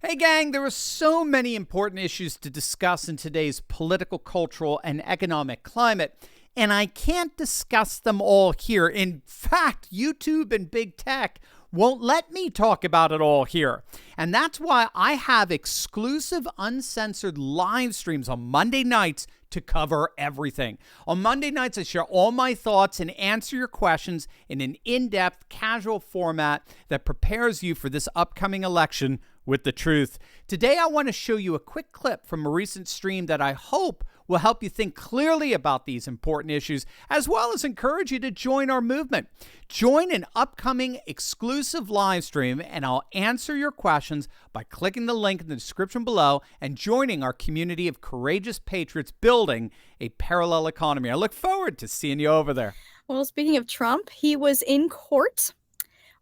Hey, gang, there are so many important issues to discuss in today's political, cultural, and economic climate, and I can't discuss them all here. In fact, YouTube and big tech won't let me talk about it all here. And that's why I have exclusive, uncensored live streams on Monday nights to cover everything. On Monday nights, I share all my thoughts and answer your questions in an in-depth, casual format that prepares you for this upcoming election with the truth. Today, I want to show you a quick clip from a recent stream that I hope will help you think clearly about these important issues, as well as encourage you to join our movement. Join an upcoming exclusive live stream, and I'll answer your questions by clicking the link in the description below and joining our community of courageous patriots building a parallel economy. I look forward to seeing you over there. Well, speaking of Trump, he was in court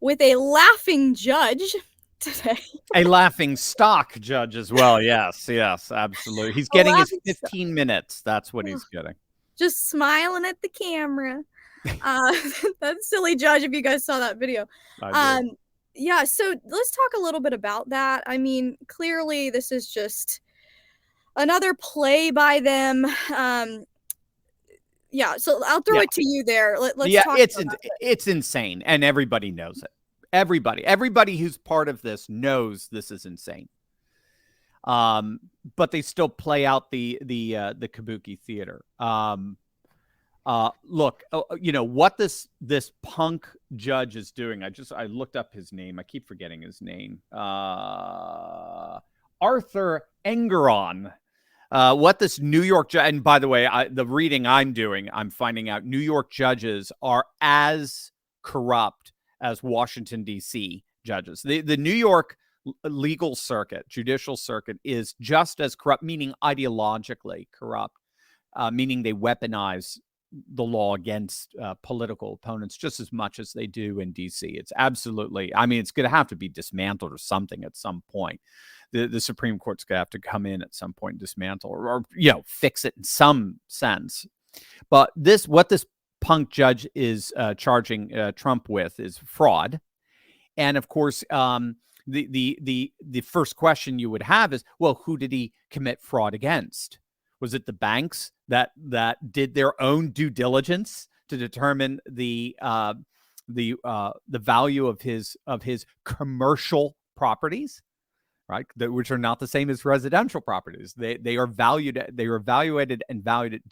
with a laughing judge today. A laughing stock judge as well. Yes, absolutely. He's getting his 15 minutes. That's what he's getting. Just smiling at the camera. That silly judge, if you guys saw that video. Yeah, so let's talk a little bit about that. I mean, clearly this is just another play by them. Yeah, so I'll throw it to you there. Let's talk about it's insane, and everybody knows it. Everybody who's part of this knows this is insane. But they still play out the kabuki theater. Look, you know what this punk judge is doing. I looked up his name. I keep forgetting his name. Arthur Engeron. What this New York judge, and by the way, the reading I'm doing, I'm finding out New York judges are as corrupt as Washington, D.C. judges. The New York legal circuit, judicial circuit, is just as corrupt, meaning ideologically corrupt, meaning they weaponize the law against political opponents just as much as they do in D.C. It's absolutely, I mean, it's going to have to be dismantled or something at some point. The Supreme Court's going to have to come in at some point and dismantle or fix it in some sense. But what this punk judge is charging Trump with is fraud. And of course, the first question you would have is, well, who did he commit fraud against? Was it the banks that did their own due diligence to determine the value of his commercial properties, right? Which are not the same as residential properties. They are evaluated and valued at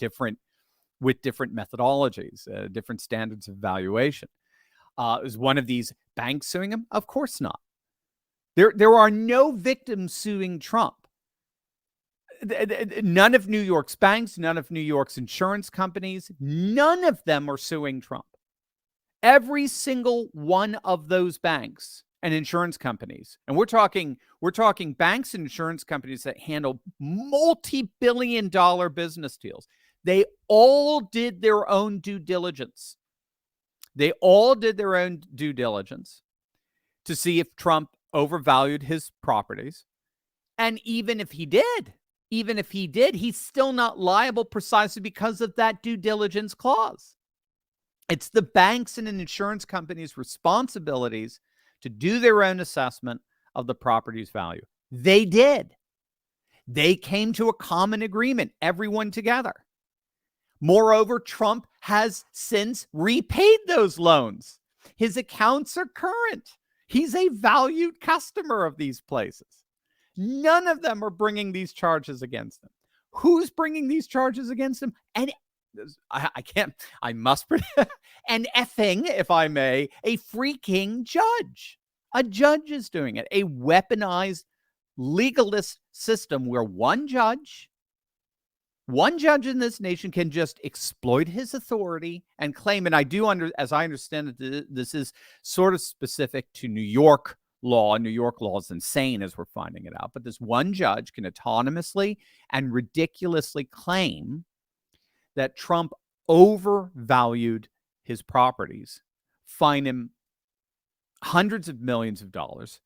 with different methodologies, different standards of valuation. Is one of these banks suing him? Of course not. There are no victims suing Trump. None of New York's banks, none of New York's insurance companies, none of them are suing Trump. Every single one of those banks and insurance companies, and we're talking banks and insurance companies that handle multi-billion-dollar business deals. They all did their own due diligence. To see if Trump overvalued his properties. And even if he did, he's still not liable precisely because of that due diligence clause. It's the banks and insurance companies' responsibilities to do their own assessment of the property's value. They did. They came to a common agreement, everyone together. Moreover, Trump has since repaid those loans. His accounts are current. He's a valued customer of these places. None of them are bringing these charges against him. Who's bringing these charges against him? And I must an effing, if I may, a freaking judge. A judge is doing it. A weaponized legalist system where one judge in this nation can just exploit his authority and claim, and as I understand it, this is sort of specific to New York law. New York law is insane as we're finding it out. But this one judge can autonomously and ridiculously claim that Trump overvalued his properties, fine him hundreds of millions of dollars,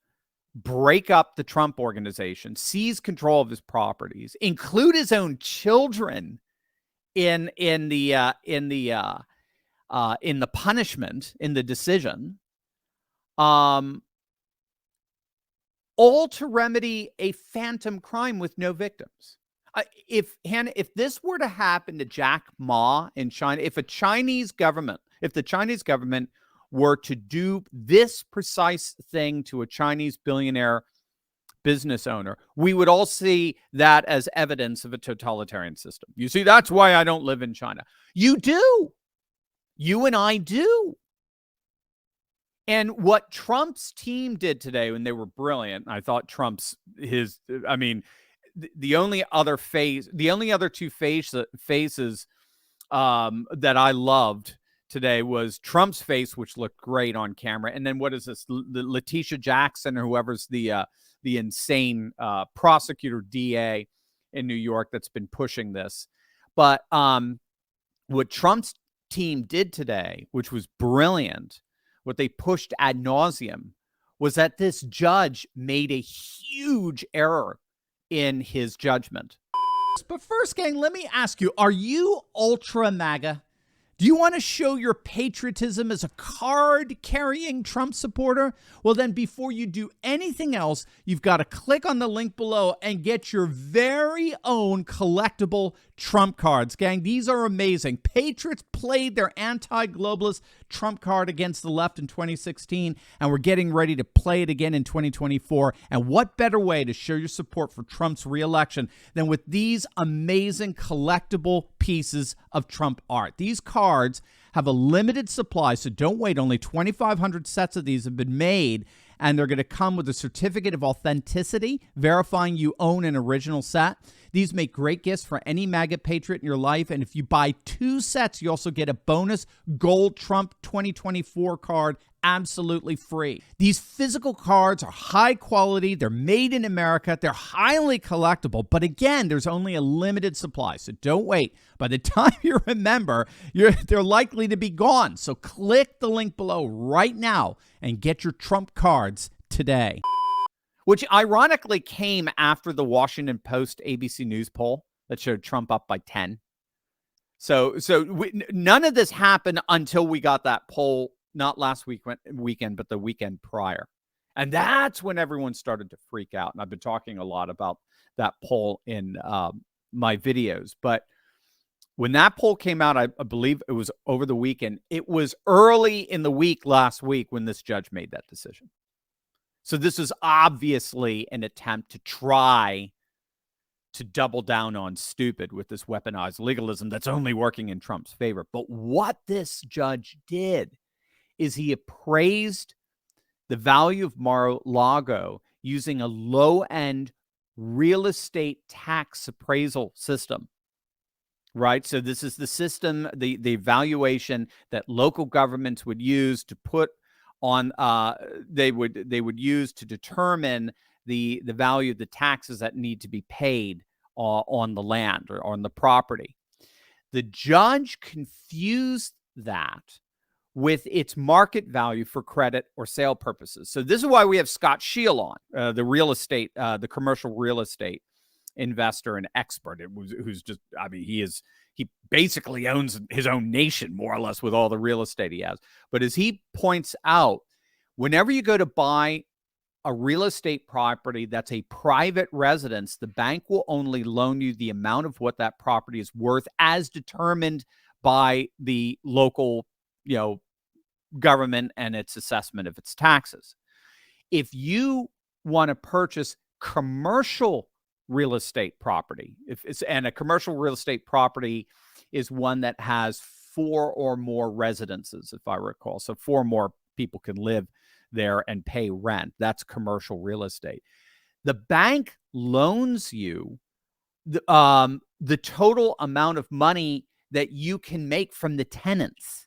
break up the Trump organization, seize control of his properties, include his own children in the punishment, in the decision, all to remedy a phantom crime with no victims. If this were to happen to Jack Ma in China, if the Chinese government were to do this precise thing to a Chinese billionaire business owner, we would all see that as evidence of a totalitarian system. You see, that's why I don't live in China. You do. You and I do. And what Trump's team did today, when they were brilliant, I thought the only other two phases that I loved today was Trump's face, which looked great on camera. And then what is this? Letitia Jackson, or whoever's the insane prosecutor DA in New York that's been pushing this. But what Trump's team did today, which was brilliant, what they pushed ad nauseum, was that this judge made a huge error in his judgment. But first, gang, let me ask you, are you ultra MAGA? Do you want to show your patriotism as a card-carrying Trump supporter? Well, then before you do anything else, you've got to click on the link below and get your very own collectible Trump cards. Gang, these are amazing. Patriots played their anti-globalist Trump card against the left in 2016, and we're getting ready to play it again in 2024. And what better way to show your support for Trump's re-election than with these amazing collectible pieces of Trump art? These cards have a limited supply, so don't wait. Only 2,500 sets of these have been made, and they're going to come with a certificate of authenticity verifying you own an original set. These make great gifts for any MAGA patriot in your life, and if you buy 2 sets, you also get a bonus gold Trump 2024 card absolutely free. These physical cards are high quality, they're made in America, they're highly collectible, but again, there's only a limited supply, so don't wait. By the time you remember, they're likely to be gone. So click the link below right now and get your Trump cards today. Which ironically came after the Washington Post ABC News poll that showed Trump up by 10. So none of this happened until we got that poll, not last weekend, but the weekend prior. And that's when everyone started to freak out. And I've been talking a lot about that poll in my videos. But when that poll came out, I believe it was over the weekend. It was early in the week last week when this judge made that decision. So this is obviously an attempt to try to double down on stupid with this weaponized legalism that's only working in Trump's favor. But what this judge did is he appraised the value of Mar-a-Lago using a low-end real estate tax appraisal system, right? So this is the system, the valuation that local governments would use to put on, they would use to determine the value of the taxes that need to be paid on the land or on the property. The judge confused that with its market value for credit or sale purposes. So this is why we have Scott Scheel on, the real estate, the commercial real estate investor and expert. Who's just, I mean, he basically owns his own nation, more or less, with all the real estate he has. But as he points out, whenever you go to buy a real estate property that's a private residence, the bank will only loan you the amount of what that property is worth as determined by the local, government and its assessment of its taxes. If you want to purchase commercial real estate property, and a commercial real estate property is one that has 4 or more residences, if I recall. So 4 more people can live there and pay rent. That's commercial real estate. The bank loans you the total amount of money that you can make from the tenants.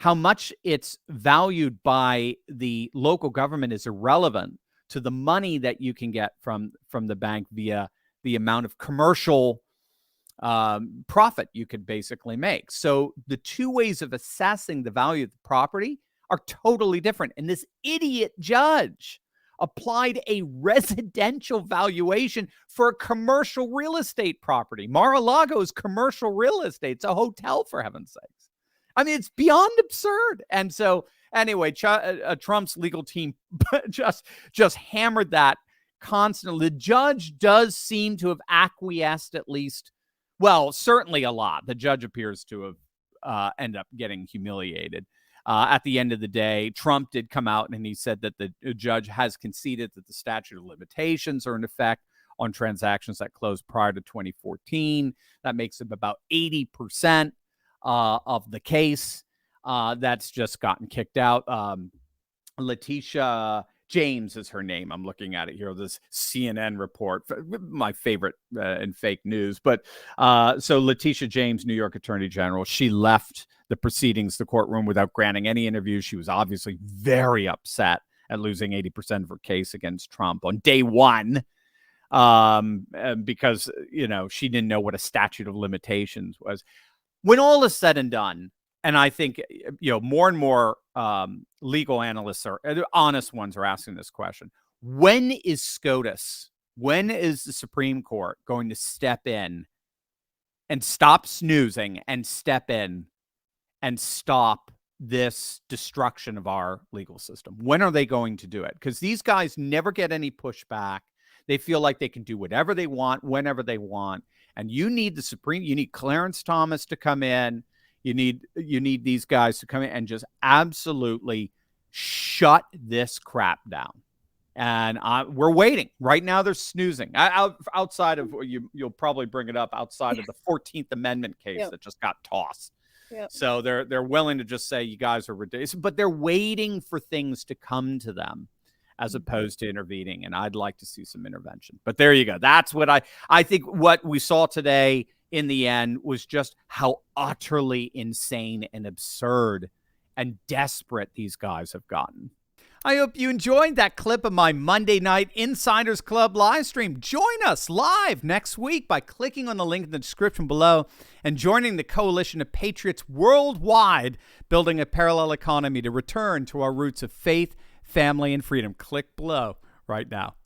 How much it's valued by the local government is irrelevant to the money that you can get from the bank via the amount of commercial profit you could basically make. So the 2 ways of assessing the value of the property are totally different. And this idiot judge applied a residential valuation for a commercial real estate property. Mar-a-Lago is commercial real estate. It's a hotel, for heaven's sakes. I mean, it's beyond absurd. And so Anyway, Trump's legal team just hammered that constantly. The judge does seem to have acquiesced at least. Well, certainly a lot. The judge appears to have end up getting humiliated. At the end of the day, Trump did come out and he said that the judge has conceded that the statute of limitations are in effect on transactions that closed prior to 2014. That makes up about 80% of the case. That's just gotten kicked out. Letitia James is her name. I'm looking at it here. This CNN report, my favorite in fake news. But so Letitia James, New York Attorney General, she left the proceedings, the courtroom, without granting any interviews. She was obviously very upset at losing 80% of her case against Trump on day one, because, she didn't know what a statute of limitations was. When all is said and done, and I think, more and more legal analysts, honest ones, are asking this question: when is SCOTUS, when is the Supreme Court going to step in and stop snoozing and step in and stop this destruction of our legal system? When are they going to do it? Because these guys never get any pushback. They feel like they can do whatever they want, whenever they want. And you need you need Clarence Thomas to come in. You need these guys to come in and just absolutely shut this crap down. And we're waiting. Right now, they're snoozing. Outside of, you'll probably bring it up, outside of the 14th Amendment case that just got tossed. Yep. So they're willing to just say, you guys are ridiculous. But they're waiting for things to come to them as opposed to intervening. And I'd like to see some intervention. But there you go. That's what I think what we saw today in the end was just how utterly insane and absurd and desperate these guys have gotten. I hope you enjoyed that clip of my Monday night Insiders Club live stream. Join us live next week by clicking on the link in the description below and joining the coalition of patriots worldwide building a parallel economy to return to our roots of faith, family, and freedom. Click below right now.